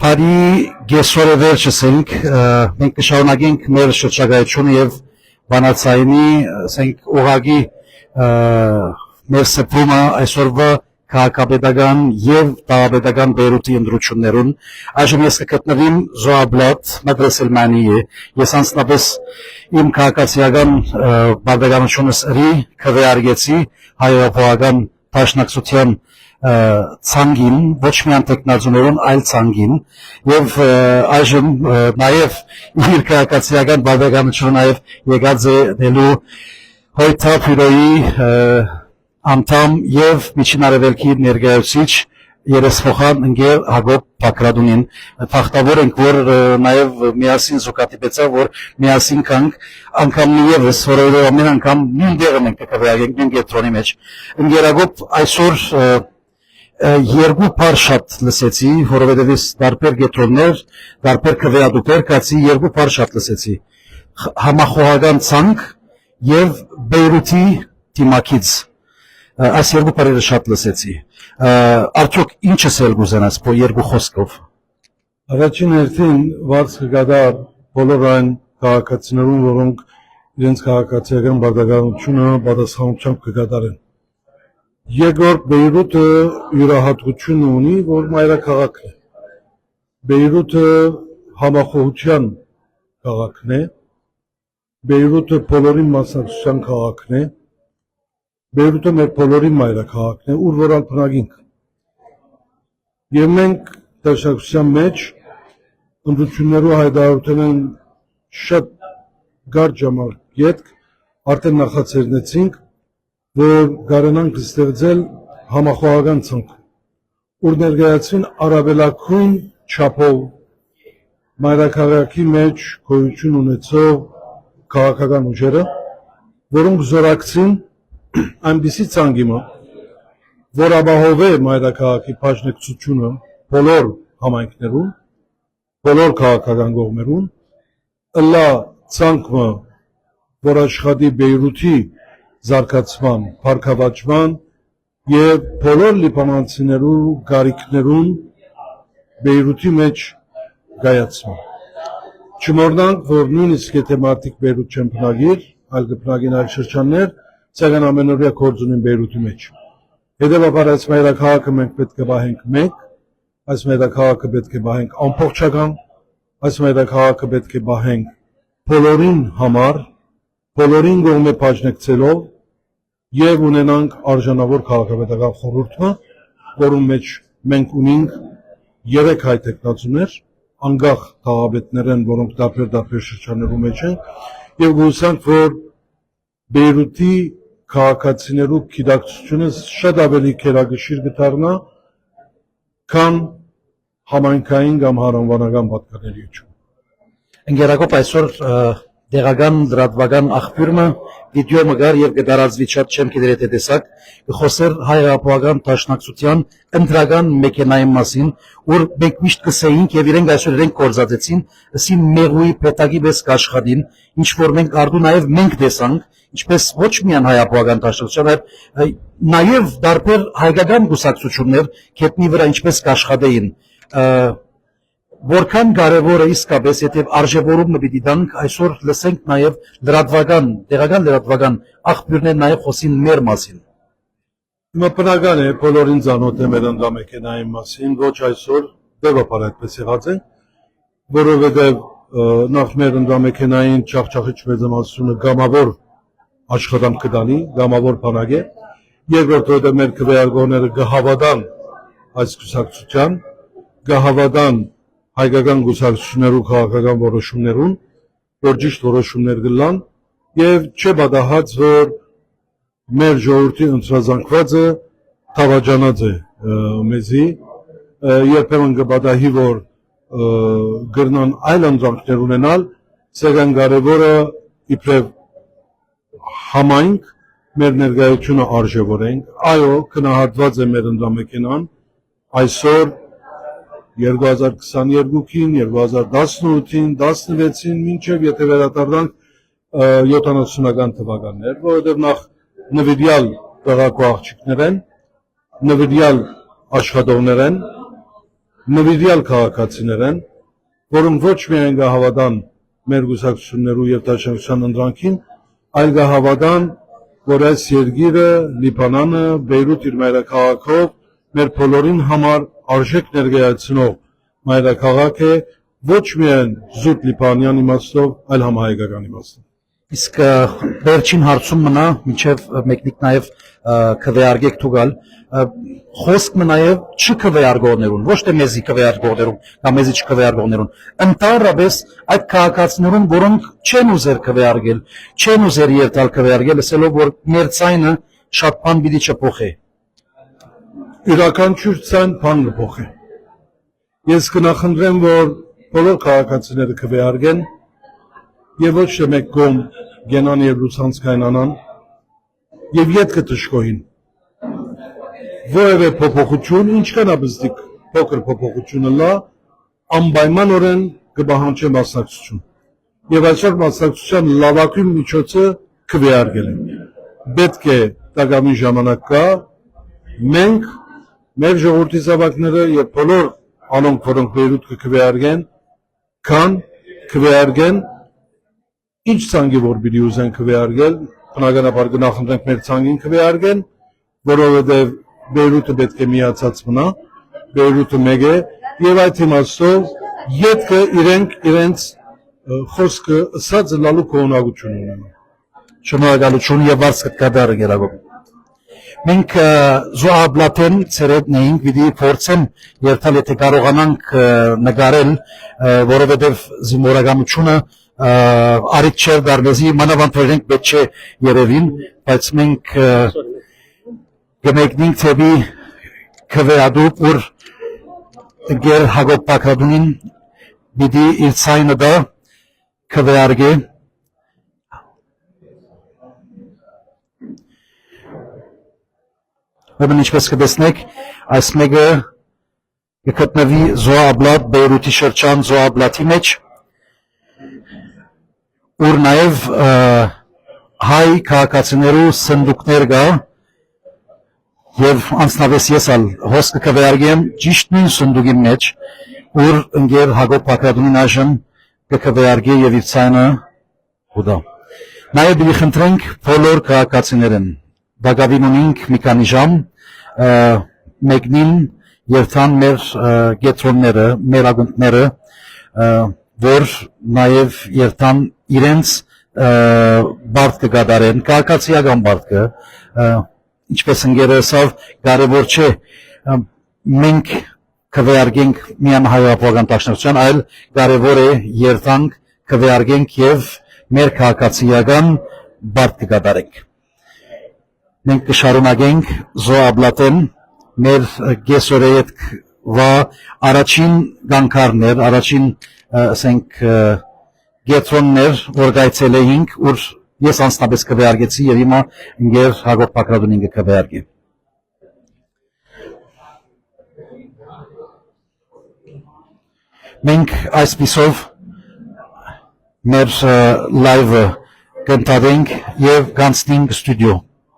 Բարի գեսորը վերջսենք, մենք կշարունակենք մեր շրջագայությունը եւ բանացայինի, ասենք ուղագի մեր սփումը այսօրվա քաղաքապետական եւ տարաբետական բերութի ընդրություններուն այժմ ես կգտնվեմ Զոաբլատ Մադրեսելմանի ես անձնապես իմ քաղաքացիական բարդականությունս ըրի քվեարկեցի հայրապահական դաշնակցության ցանգին ոչ միայն տեխնազուներուն այլ ցանգին եւ այժմ նաեւ իր քաղաքացիական բարդականությունը նաեւ եկած է դելու հոյթափյուրոյի անդամ եւ միջին արևելքի ներկայացուցիչ երեսփոխան ընկեր Հակոբ Բակրադունին թախտավոր ենք որ նաեւ միասին զուգադիպեցա որ միասին կանք անգամ եւս որը ամեն անգամ նույն դեղը մենք կկվեարկենք նույն կետրոնի մեջ ընկեր Հակոբ այսօր երկու բառ շատ լսեցի, որովհետև ես դարբեր գետրոններ, դարբեր քվեադուպեր կացի երկու բառ շատ լսեցի։ Համախոհական ցանկ եւ Բեյրութի դիմակից։ Այս երկու բառերը շատ լսեցի։ Արդյոք ինչս էլ գուզենաս po երկու խոսքով։ Առաջին հերթին վարձ կգադար բոլոր այն քաղաքացիներուն, որոնք իրենց քաղաքացիական բարդականությունը պատասխանությամբ կգադարեն։ Երկրորդ Բեյրութը յուրահատկություն ունի, որ մայրաքաղաքն է։ Բեյրութը համախոհության քաղաքն է։ Բեյրութը բոլորի մասնակցության քաղաքն է։ Բեյրութը մեր բոլորի մայրաքաղաքն է, ուր որ ալփնագինք։ Եվ մենք դաշնակցության մեջ ընդդություններով հայտարարել են շատ կարճ ժամանակ ետք արդեն նախաձեռնեցինք որ գարենանք ստեղծել համախոհական ցանկ, ուր ներկայացին առավելագույն չափով մայրաքաղաքի մեջ գոյություն ունեցող քաղաքական ուժերը, որոնք զորակցին այնպիսի ցանկի մոտ, որ ապահովե մայրաքաղաքի բաժնեկցությունը բոլոր համայնքներում, բոլոր քաղաքական կողմերում, ըլլա ցանկը, որ աշխատի Բեյրութի զարգացման, փառքավաճման եւ բոլոր լիբանանցիներու գարիքներուն Բեյրութի մեջ գայացման։ Չմոռնանք, որ նույնիսկ եթե մարդիկ Բեյրութ չեն բնակիր, այլ կբնակին այլ շրջաններ, սակայն ամենօրյա գործ ունեն Բեյրութի մեջ։ Հետևաբար այս մայրաքաղաքը մենք պետք է պահենք մեկ, այս մայրաքաղաքը պետք է պահենք ամբողջական, այս մայրաքաղաքը պետք է պահենք բոլորին համար, բոլորին կողմէ բաժնեկցելով եւ ունենանք արժանավոր քաղաքապետական խորհուրդը, որում մեջ մենք ունենք 3 հայ տեխնացուներ, անկախ քաղաքապետներ են, որոնք տարբեր շրջաններում մեջ են, եւ գուցանք, որ Բեյրութի քաղաքացիներու գիտակցությունը շատ ավելի քերագշիր կդառնա, քան համայնքային կամ հարանվանական պատկանելիություն։ Ընկերակոպ այսօր դեղական դրատվական աղբյուրը վիդեո մգար եւ կդարածվի շատ չեմ գիտեր եթե տեսակ կխոսեր հայրապահական դաշնակցության ընտրական մեքենայի մասին որ մենք միշտ կսեինք եւ իրենք այսօր իրենք կորզածեցին ասի մեղուի պետագի պես կաշխատին ինչ որ մենք արդու նաեւ մենք տեսանք ինչպես ոչ միայն հայրապահական դաշնակցության նաեւ դարբեր հայկական գուսակցություններ կետնի վրա ինչպես կաշխատեին Որքան կարևոր է իսկապես, եթե արժևորումը պիտի տանք, այսօր լսենք նաև դեղական լրատվական աղբյուրներ նաև խոսին մեր մասին։ Հիմա բնական է, բոլորին ծանոթ է մեր ընդամեքենայի մասին, ոչ այսօր դեպաբար այդպես եղած է, որովհետև նախ մեր ընդամեքենային չախչախիչ մեծամասնությունը գամավոր աշխատանք կտանի, գամավոր բանակ է, երկրորդ որովհետև մեր քվեարկողները կհավատան այս կուսակցության, կհավատան հայկական գուսակցություններու քաղաքական որոշումներուն, որ ճիշտ որոշումներ կլան եւ չէ բադահած որ մեր ժողովրդի ընտրազանգվածը թավաջանած է մեզի երբեմն կբադահի որ գրնան այլ ընտրանքներ ունենալ սակայն կարևորը իբրև համայնք մեր ներկայությունը արժևորենք այո քնահատված է մեր ընդամեքենան այսօր 2022-ին, 2018-ին, 16-ին, մինչև եթե վերադառնանք 70-ական թվականներ, որովհետև նախ նվիրյալ տեղակու աղջիկներ են, նվիրյալ աշխատողներ են, նվիրյալ քաղաքացիներ են, որոնք ոչ միայն գահավատան մեր գուսակցություններու եւ դաշնակցության ընդրանքին, այլ գահավատան, որ այս երկիրը, Լիբանանը, Բեյրութ իր մայրաքաղաքով մեր բոլորին համար արժեք ներկայացնող մայրաքաղաք է, ոչ միայն զուտ լիբանյան իմաստով, այլ համահայկական իմաստով։ Իսկ վերջին հարցում մնա, մինչև մեկնիկ նաև քվեարկեք թուգալ, խոսք մը նաև չքվեարկողներուն, ոչ թե մեզի քվեարկողներուն, կամ մեզի չքվեարկողներուն, ընդհանրապես այդ քաղաքացիներուն, որոնք չեն ուզեր քվեարկել, չեն ուզեր երթալ քվեարկել, ասելով որ մեր ցայնը շատ բան պիտի չփոխի։ Յուրաքանչյուր ցայն բան կփոխի։ Ես կնախընտրեմ, որ բոլոր քաղաքացիները քվեարկեն եւ ոչ թե մեկ կողմ գենան եւ լուսանց կայնանան եւ յետքը դժկոհին։ Որևէ փոփոխություն, ինչքան աբստիկ փոքր փոփոխությունը լա, անպայմանորեն կբահանջի մասնակցություն։ Եվ այսօր մասնակցության լավագույն միջոցը քվեարկելն է։ Պետք է տագամի ժամանակ կա, մենք մեր ժողովրդի զավակները եւ բոլոր անոնք, որոնք Բեյրութ կքվեարկեն, քան քվեարկեն ինչ ցանկի որ պիտի ուզեն քվեարկել, բնականաբար կնախընտրենք մեր ցանկին քվեարկեն, որովհետև Բեյրութը պետք է միացած մնա, Բեյրութը մեկ է, եւ այդ իմաստով յետքը իրենց խոսքը ըսած լալու կողմնակություն ունեն։ Շնորհակալություն եւ բարձ կդարը գերագոմ։ Մենք զոհաբլատեն ցերեդն էինք, պիտի փորձեմ երթալ եթե կարողանանք նկարել, որովհետև զինվորականությունը արիք չէր դարվեզի մանավանդորենք պետք չէ երևին, բայց մենք գմեկնինք թեպի քվեադուպ, որ գեր Հակոբ Բագրատունին պիտի իր ցայնը դա քվեարկե։ Ուրեմն ինչպես կտեսնեք, այս մեկը կգտնվի Զոհաբլատ Բեյրութի շրջան Զոհաբլատի մեջ, ուր նաև հայ քաղաքացիներու սնդուկներ կա, եւ անձնապես ես ալ հոսքը կվեարկեմ ճիշտ նույն սնդուկի մեջ, ուր ընկեր Հակոբ Բագրատունին այժմ կքվեարկի եւ իր ցայնը ուտա։ Նաև պիտի խնդրենք բոլոր քաղաքացիներն Դագավին ունենք մի քանի ժամ, մեկնին երթան մեր գետրոնները, մեր ակունքները, որ նաև երթան իրենց բարդ կգադարեն, քաղաքացիական բարդը, ինչպես ընկերը ասավ, կարևոր չէ մենք քվեարկենք միայն հայապողական դաշնակցության, այլ կարևոր է երթանք քվեարկենք եւ մեր քաղաքացիական բարդ կգադարենք։ Մենք կշարունակենք Զոհաբլատեն մեր գեսորեյետ վա առաջին գանքարներ, առաջին ասենք գետրոններ, որ գայցել էինք, ուր ես անձնապես քվեարկեցի եւ հիմա ընկեր Հակոբ Բագրատունին կքվեարկի։ Մենք այսպիսով մեր լայվը կընթացենք եւ կանցնենք ստուդիո։